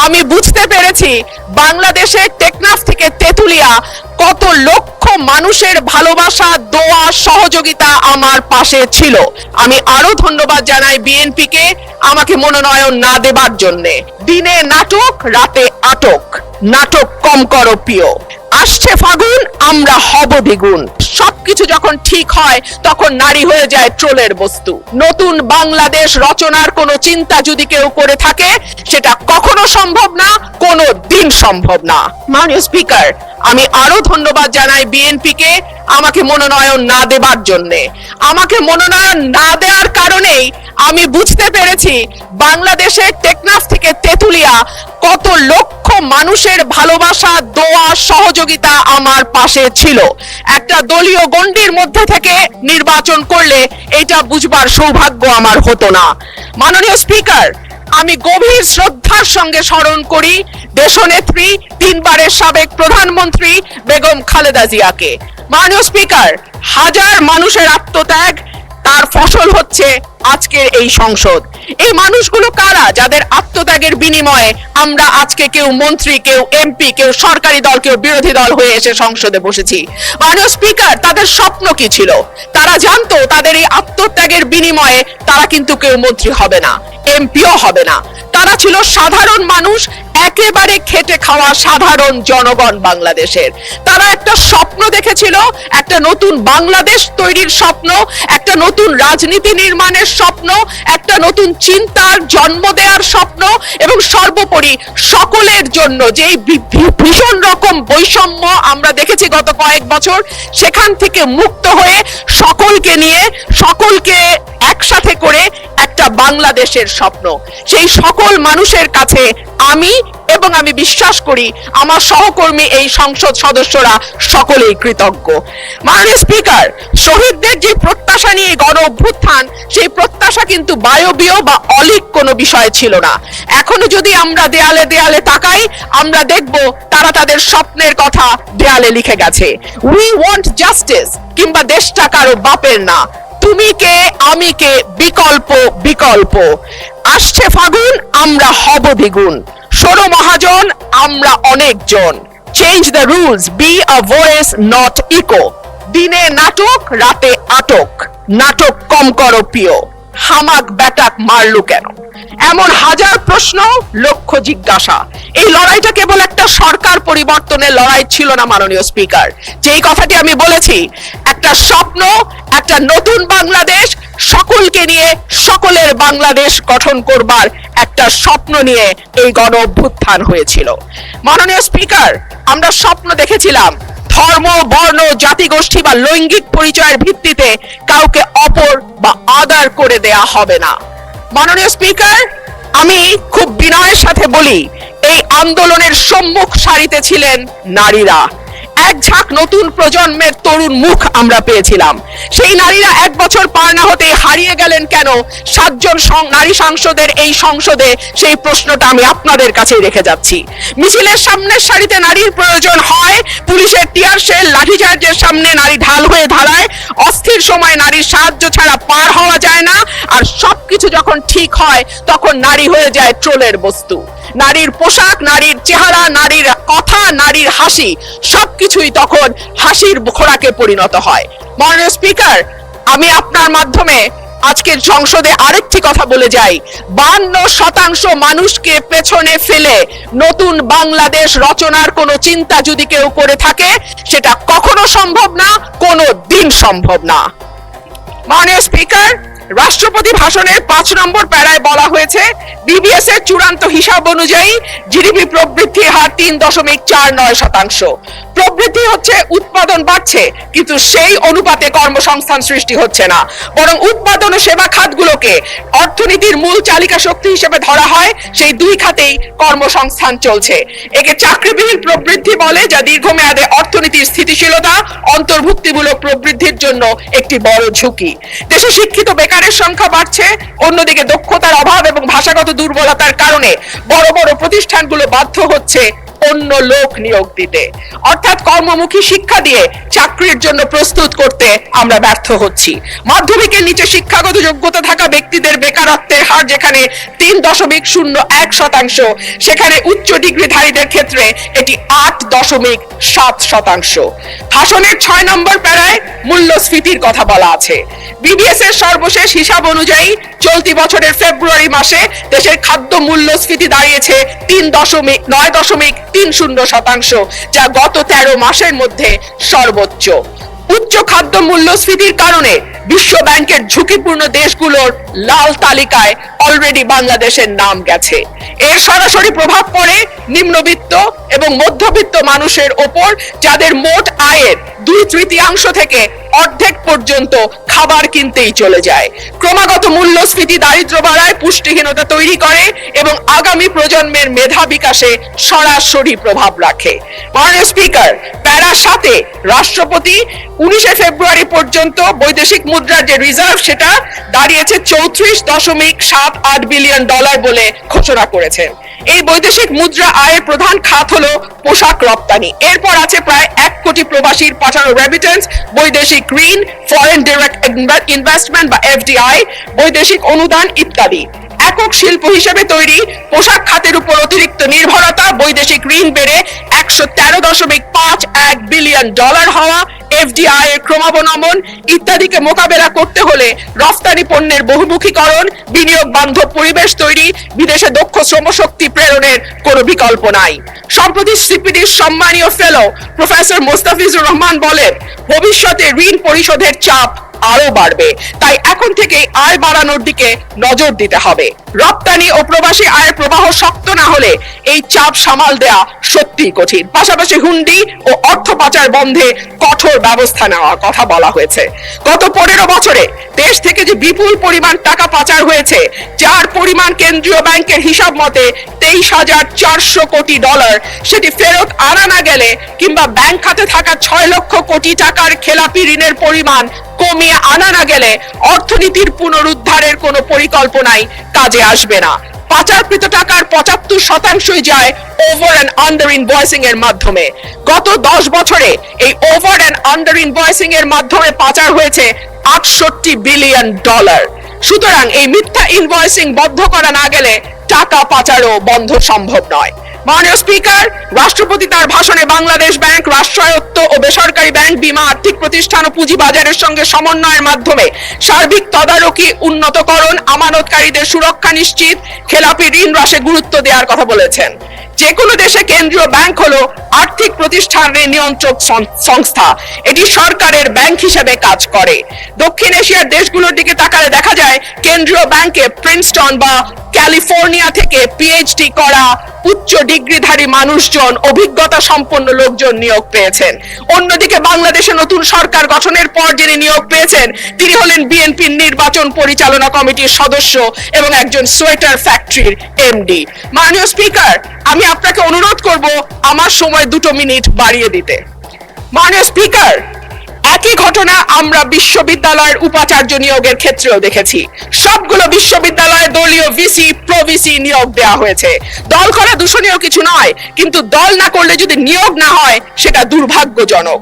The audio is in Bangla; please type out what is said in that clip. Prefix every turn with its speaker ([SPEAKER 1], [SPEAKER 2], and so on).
[SPEAKER 1] আমি বুঝতে পেরেছি বাংলাদেশের টেকনাফ থেকে তেতুলিয়া কত লক্ষ মানুষের ভালোবাসা, দোয়া, সহযোগিতা আমার পাশে ছিল। আমি আরো ধন্যবাদ জানাই বিএনপি কে আমাকে মনোনয়ন না দেবার জন্য। দিনে নাটক, রাতে আটক, নাটক কম করো প্রিয়। আসছে ফাগুন, আমরা হব দ্বিগুণ। সবকিছু যখন ঠিক হয় তখন নারী হয়ে যায় ট্রোলের বস্তু। নতুন বাংলাদেশ রচনার কোনো চিন্তা যদি কেউ করে থাকে সেটা কখনো সম্ভব না, কোনো দিন সম্ভব না। মাননীয় স্পিকার, আমি আরো ধন্যবাদ জানাই বিএনপি কে আমাকে মনোনয়ন না দেবার জন্য। আমাকে মনোনয়ন না দেওয়ার কারণেই আমি বুঝতে পেরেছি বাংলাদেশের টেকনাফ থেকে তেতুলিয়া কত লক্ষ মানুষের ভালোবাসা, দোয়া, সহযোগিতা আমার পাশে ছিল। একটা দলীয় গণ্ডির মধ্যে থেকে নির্বাচন করলে এটা বুঝবার সৌভাগ্য আমার হতো না। মাননীয় স্পিকার, আমি গভীর শ্রদ্ধার সঙ্গে স্মরণ করি দেশনেত্রী, তিনবারের সাবেক প্রধানমন্ত্রী বেগম খালেদা জিয়াকে। মাননীয় স্পিকার, হাজার মানুষের আত্মত্যাগ, তার ফসল হচ্ছে আজকের এই সংসদ। এই মানুষগুলো কারা যাদের আত্মত্যাগের বিনিময়ে আমরা আজকে কেউ মন্ত্রী, কেউ এমপি, কেউ সরকারি দল, কেউ বিরোধী দল হয়ে এসে সংসদে বসেছি। মাননীয় স্পিকার, তাদের স্বপ্ন কি ছিল? তারা জানতো তাদের এই আত্মত্যাগের বিনিময়ে তারা কিন্তু কেউ মন্ত্রী হবে না, এমপিও হবে না। তারা ছিল সাধারণ মানুষ, একেবারে খেটে খাওয়া সাধারণ জনগণ বাংলাদেশের। তারা একটা স্বপ্ন দেখেছিল, একটা নতুন বাংলাদেশ তৈরির স্বপ্ন, একটা নতুন রাজনীতি নির্মাণের স্বপ্ন, একটা নতুন চিন্তার জন্ম দেওয়ার স্বপ্ন, এবং সর্বোপরি সকলের জন্য যে ভীষণ রকম বৈষম্য আমরা দেখেছি গত কয়েক বছর, সেখান থেকে মুক্ত হয়ে সকলকে নিয়ে, সকলকে একসাথে করে একটা বাংলাদেশের স্বপ্ন। সেই সকল মানুষের কাছে আমি এবং আমি বিশ্বাস করি আমার সহকর্মী এই সংসদ সদস্যরা সকলেই কৃতজ্ঞ। মাননীয় স্পিকার, শহীদদের যে প্রত্যাশা নিয়ে গণ অভ্যুত্থান, সেই প্রত্যাশা কিন্তু বায়বীয় বা অলীক কোনো বিষয় ছিল না। এখনো যদি আমরা দেয়ালে দেয়ালে তাকাই, আমরা দেখব তারা তাদের স্বপ্নের কথা দেয়ালে লিখে গেছে। উই ওয়ান্ট জাস্টিস, কিংবা দেশটা কারো বাপের না, তুমি কে আমি কে, বিকল্প বিকল্প। আসছে ফাগুন, আমরা হব দ্বিগুণ। ষোড় মহাজন, আমরা অনেকজন। Change the rules, be a voice not echo. দিনে নাটক, রাতে আটক, নাটক কম করো প্রিয়। হামাক ব্যাটাক মারলু কেন? এমন হাজার প্রশ্ন, লক্ষ জিজ্ঞাসা। এই লড়াইটা কেবল একটা সরকার পরিবর্তনের লড়াই ছিল না মাননীয় স্পিকার। যেই কথাটি আমি বলেছি, একটা স্বপ্ন, একটা নতুন বাংলাদেশ, সকলকে নিয়ে সকলের বাংলাদেশ গঠন করবার একটা স্বপ্ন নিয়ে এই গণ অভ্যুত্থান হয়েছিল। মাননীয় স্পিকার, আমরা স্বপ্ন দেখেছিলাম ধর্ম, বর্ণ, জাতিগোষ্ঠী বা লৈঙ্গিক পরিচয়ের ভিত্তিতে কাউকে অপর বা আদার করে দেয়া হবে না। মাননীয় স্পিকার, আমি খুব বিনয়ের সাথে বলি, এই আন্দোলনের সম্মুখ সারিতে ছিলেন নারীরা। এক ঝাঁক নতুন প্রজন্মের তরুণ মুখ আমরা পেয়েছিলাম। সেই নারীরা এক বছর পার না হতে হারিয়ে গেলেন কেন? 7 জন নারী সাংসদের এই সংসদে, সেই প্রশ্নটা আমি আপনাদের কাছে রেখে যাচ্ছি। মিছিলের সামনের সারিতে নারীর প্রয়োজন হয়, পুলিশের টিয়ার শেল, লাঠিচার্জের সামনে নারী ঢাল হয়ে দাঁড়ায়। অস্থির সময় নারীর সাহায্য ছাড়া পার হওয়া যায় না। আর সবকিছু যখন ঠিক হয় তখন নারী হয়ে যায় ট্রোলের বস্তু। নারীর পোশাক, নারীর চেহারা, নারীর কথা, নারীর হাসি, সবকিছুই তখন হাসির খোরাকে পরিণত হয়। মাননীয় স্পিকার, আমি আপনার মাধ্যমে আজকের সংসদে আরেকটি কথা বলে যাই। 52% মানুষকে পেছনে ফেলে নতুন বাংলাদেশ রচনার কোনো চিন্তা যদি কেউ করে থাকে সেটা কখনো সম্ভব না, কোনো দিন সম্ভব না। মাননীয় স্পিকার, রাষ্ট্রপতি ভাষণের 5 নম্বর প্যারায় বলা হয়েছে, বিবিএস এর চূড়ান্ত হিসাব অনুযায়ী জিডিপি প্রবৃদ্ধির হার 3.49%। প্রবৃদ্ধি হচ্ছে, উৎপাদন বাড়ছে, কিন্তু সেই অনুপাতে কর্মসংস্থান সৃষ্টি হচ্ছে না। বরং উৎপাদন ও সেবা খাতগুলোকে অর্থনীতির মূল চালিকা শক্তি হিসেবে ধরা হয়, সেই দুই খাতেই কর্মসংস্থান চলছে। একে চাকরিবিহীন প্রবৃদ্ধি বলে, যা দীর্ঘমেয়াদে অর্থনীতির স্থিতিশীলতা, অন্তর্ভুক্তিমূলক প্রবৃদ্ধির জন্য একটি বড় ঝুঁকি। দেশে শিক্ষিত বেকারের সংখ্যা বাড়ছে, অন্যদিকে দক্ষতার অভাব এবং ভাষাগত দুর্বলতার কারণে বড় বড় প্রতিষ্ঠানগুলো বাধ্য হচ্ছে অন্য লোক নিয়োগ দিতে। অর্থাৎ কর্মমুখী শিক্ষা দিয়ে চাকরির জন্য প্রস্তুত করতে আমরা ব্যর্থ হচ্ছি। মাধ্যমিকের নিচে শিক্ষাগত যোগ্যতা থাকা ব্যক্তিদের বেকারত্বের হার যেখানে 3.01%, সেখানে উচ্চ ডিগ্রিধারীদের ক্ষেত্রে এটি 8.7%। ভাষণের 6 নম্বর প্যারায় মূল্যস্ফীতির কথা বলা আছে। বিবিএস এর সর্বশেষ হিসাব অনুযায়ী চলতি বছরের ফেব্রুয়ারি মাসে দেশের খাদ্য মূল্যস্ফীতি দাঁড়িয়েছে 9.30%, যা গত 13 মাসের মধ্যে সর্বোচ্চ। উচ্চ খাদ্য মূল্যস্ফীতির কারণে বিশ্ব ব্যাংকের ঝুঁকিপূর্ণ দেশগুলোর লাল তালিকায় অলরেডি বাংলাদেশের নাম গেছে। এর সরাসরি প্রভাব পড়ে নিম্নবিত্ত এবং মধ্যবিত্ত মানুষের ওপর, যাদের মোট আয়ের 2/3 থেকে অর্ধেক পর্যন্ত খাবার কিনতেই চলে যায়। ক্রমাগত মূল্যস্ফীতি দারিদ্র্য বাড়ায়, পুষ্টিহীনতা তৈরি করে এবং আগামী প্রজন্মের মেধা বিকাশে সরাসরি প্রভাব রাখে। মাননীয় স্পিকার, প্যারা 7-এ রাষ্ট্রপতি 19 ফেব্রুয়ারি পর্যন্ত বৈদেশিক মুদ্রার যে রিজার্ভ সেটা দাঁড়িয়েছে $34.78 বিলিয়ন বলে ঘোষণা করেছেন। এই বৈদেশিক মুদ্রা আয়ের প্রধান খাত হলো পোশাক রপ্তানি। এরপর আছে প্রায় 1 কোটি প্রবাসীর পাঠানো রেমিটেন্স, বৈদেশিক ঋণ, ফরেন ডাইরেক্ট ইনভেস্টমেন্ট বা FDI, বৈদেশিক অনুদান ইত্যাদি। একক শিল্প হিসেবে তৈরি পোশাক খাতের উপর অতিরিক্ত নির্ভরতা, বৈদেশিক ঋণ বেড়ে $113.51 বিলিয়ন হওয়া, FDI এর ক্রমাবনমন ইত্যাদিকে মোকাবেলা করতে হলে রফতানি পণ্যের বহুমুখীকরণ, বিনিয়োগ বান্ধব পরিবেশ তৈরি, বিদেশে দক্ষ শ্রমশক্তি প্রেরণের কোনো বিকল্প নাই। সম্প্রতি সিপিডির সম্মানীয় ফেলো প্রফেসর মোস্তাফিজুর রহমান বলেন, ভবিষ্যতে ঋণ পরিশোধের চাপ আরো বাড়বে, তাই এখন থেকে আয় বাড়ানোর দিকে নজর দিতে হবে। রপ্তানি ও প্রবাসী আয়ের প্রবাহ শক্ত না হলে এই চাপ সামাল দেয়া সত্যিই কঠিন। পাশাপাশি হুন্ডি ও অর্থ পাচার বন্ধে কঠোর ব্যবস্থা নেওয়ার কথা বলা হয়েছে। গত 15 বছরে দেশ থেকে যে বিপুল পরিমাণ টাকা পাচার হয়েছে, যার পরিমাণ কেন্দ্রীয় ব্যাংকের হিসাব মতে $23,400 কোটি, সেটি ফেরত আনা না গেলে কিংবা ব্যাংক খাতে থাকা 6 লক্ষ কোটি টাকার খেলাপি ঋণের পরিমাণ কমিয়ে আনা না গেলে অর্থনীতির পুনরুদ্ধারের কোনো পরিকল্পনাই কাজে আসবে না। পাচারকৃত টাকার 75% যায় ওভার এন্ড আন্ডার ইনভয়েসিং এর মাধ্যমে। গত 10 বছরে এই ওভার এন্ড আন্ডার ইনভয়েসিং এর মাধ্যমে পাচার হয়েছে $68 বিলিয়ন। সুতরাং এই মিথ্যা ইনভয়েসিং বন্ধ করা না গেলে টাকা পাচারও বন্ধ সম্ভব নয়। মাননীয় স্পিকার, রাষ্ট্রপতি তার ভাষণে বাংলাদেশ ব্যাংক রাষ্ট্রায়ত্ত ও বেসরকারি ব্যাংক, বীমা, আর্থিক প্রতিষ্ঠান ও পুঁজি বাজারের সঙ্গে সমন্বয়ের মাধ্যমে সার্বিক তদারকি উন্নতকরণ, আমানতকারীদের সুরক্ষা নিশ্চিত, খেলাপি ঋণ হ্রাসে গুরুত্ব দেওয়ার কথা বলেছেন। যে কোনো দেশে কেন্দ্রীয় ব্যাংক হলো আর্থিক প্রতিষ্ঠানের নিয়ন্ত্রক সংস্থা, এটি সরকারের ব্যাংক হিসেবে কাজ করে। দক্ষিণ এশিয়ার দেশগুলোর দিকে তাকালে দেখা যায় কেন্দ্রীয় ব্যাংকে প্রিন্সটন বা ক্যালিফোর্নিয়া থেকে PhD করা উচ্চ ডিগ্রিধারী মানুষজন, অভিজ্ঞতা সম্পন্ন লোকজন নিয়োগ পেয়েছেন। অন্যদিকে বাংলাদেশে নতুন সরকার গঠনের পর যিনি নিয়োগ পেয়েছেন তিনি হলেন বিএনপির নির্বাচন পরিচালনা কমিটির সদস্য এবং একজন সোয়েটার ফ্যাক্টরির MD। মাননীয় স্পিকার, আমি আপনাকে অনুরোধ করব আমার সময় 2 মিনিট বাড়িয়ে দিতে। মাননীয় স্পিকার, একই ঘটনা আমরা বিশ্ববিদ্যালয়ের উপাচার্য নিয়োগের ক্ষেত্রেও দেখেছি। সবগুলো বিশ্ববিদ্যালয়ে দলীয় ভিসি, প্রভিসি নিয়োগ দেওয়া হয়েছে। দল করা দূষণীয় কিছু নয়, কিন্তু দল না করলে যদি নিয়োগ না হয় সেটা দুর্ভাগ্যজনক।